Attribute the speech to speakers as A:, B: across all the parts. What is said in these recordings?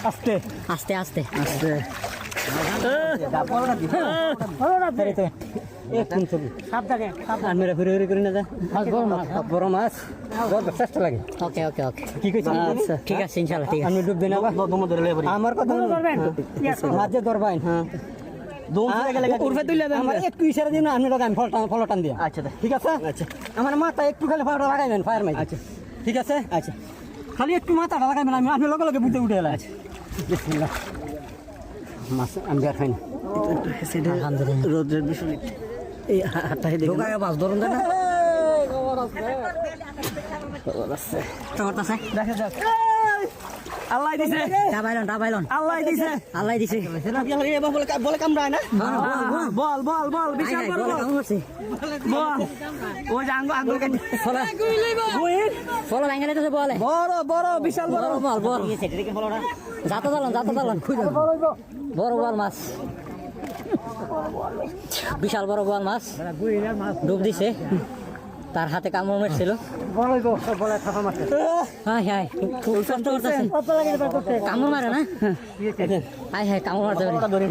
A: আস্তে
B: আস্তে আস্তে
A: আস্তে সাবধানে সাবধান মেরা ফিরে ফিরে করে না যা বড় মাছ চেষ্টা লাগে
B: ওকে ওকে ওকে
A: কি কইছেন আচ্ছা
B: ঠিক আছে ইনশাআল্লাহ ঠিক আছে
A: আমি ডুব দেনা দম ধরে লেবরি আমার কথা ধরবেন মাঝে ধরবেন হ্যাঁ উর্ফে তুলে দেন আমার একটু ইশারা দিন আমি লাগাম ফলটান দিয়া আচ্ছা ঠিক আছে আচ্ছা আমার মাথা একটু খালি ফায়ার লাগাইবেন ফায়ার মাই আচ্ছা ঠিক আছে আচ্ছা খালি একটু মাথাটা লাগাইবেন আমি লগে লগে বুঝতে উঠে এলাম আচ্ছা বিসমিল্লাহ মাছ আমি আর খাই না
B: আলহামদুলিল্লাহ
A: রোদের বিষয় এই হাতটাই দেখুন
B: ঢোকায় মাছ ধরুন না
A: খবর আছে দেখা যাক আল্লাহ দিছে
B: ডাবাইলন
A: আল্লাহ দিছে
B: আল্লাহ দিছে
A: বলে কামড়ায় না বল বল বল বিশাল বড় বল ওই যে আঙ্গুল কাটি
B: ফলো ভেঙে দিতেছে বলে
A: বড় বড় বিশাল বড়
B: বল বল যাতে চালান বড় বল মাছ বিশাল বড় বল মাছ ডুব দিছে তার হাতে কামড় মেরেছিল হাই হাই খুব কষ্ট করতেছে কামড় মারে না হাই হাই কামড় মারতে পারে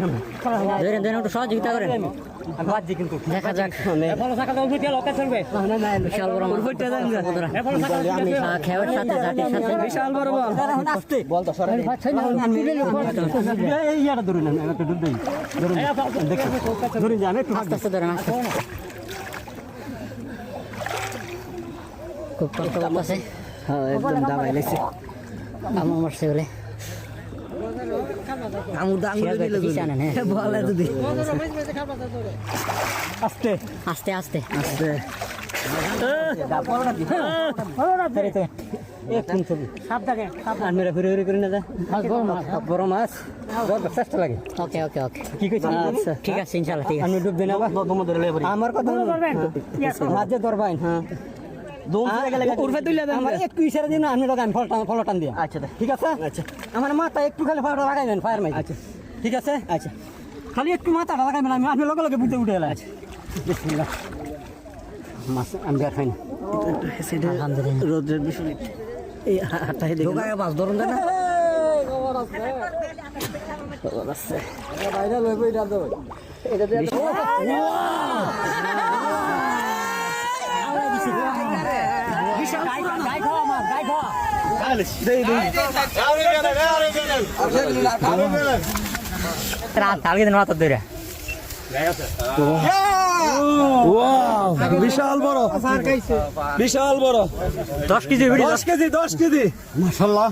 B: ধরেন একটু সহযোগিতা করেন দেখা যাক বিশাল বড় খেয়ার সাথে জাতির সাথে
A: বিশাল বড় বল
B: আস্তে আস্তে ধরেন আস্তে খুব কষ্ট করতেছে
A: একদম দাবাই লাগছে
B: কামড় মারছে বলে
A: বলে যদি আস্তে
B: আস্তে আস্তে
A: আস্তে সাবধানে সাবধান মেরা ফিরে ফিরে করে না যা বড় মাছ চেষ্টা লাগে
B: ওকে ওকে ওকে
A: কি কইছেন আচ্ছা
B: ঠিক আছে ইনশাআল্লাহ ঠিক আছে
A: আমি ডুব দেনা দম ধরে লেবরি আমার কথা ধরবেন মাঝে ধরবেন হ্যাঁ উর্ফে তুলে দেন আমার একটু ইশারা দিন আমি লাগাম ফলটান দিয়া আচ্ছা ঠিক আছে আচ্ছা আমার মাথা একটু খালি ফায়ার লাগাইবেন ফায়ার মাই আচ্ছা ঠিক আছে আচ্ছা খালি একটু মাথাটা লাগাইবেন আমি লগে লগে বুঝতে উঠে এলাম আচ্ছা বিসমিল্লাহ মাছ আমি আর খাই না
B: আলহামদুলিল্লাহ
A: রোদের বিষয় এই হাতটাই দেখুন
B: ঢোকায় মাছ ধরুন না
A: খবর আছে বাইরে লইব এটা দাও এটা দিয়ে বিশাল গাই খাওয়া মাছ গাই খাওয়া বিশাল বড় বিশাল বড়
B: 10 কেজি
A: 10 কেজি মাশাআল্লাহ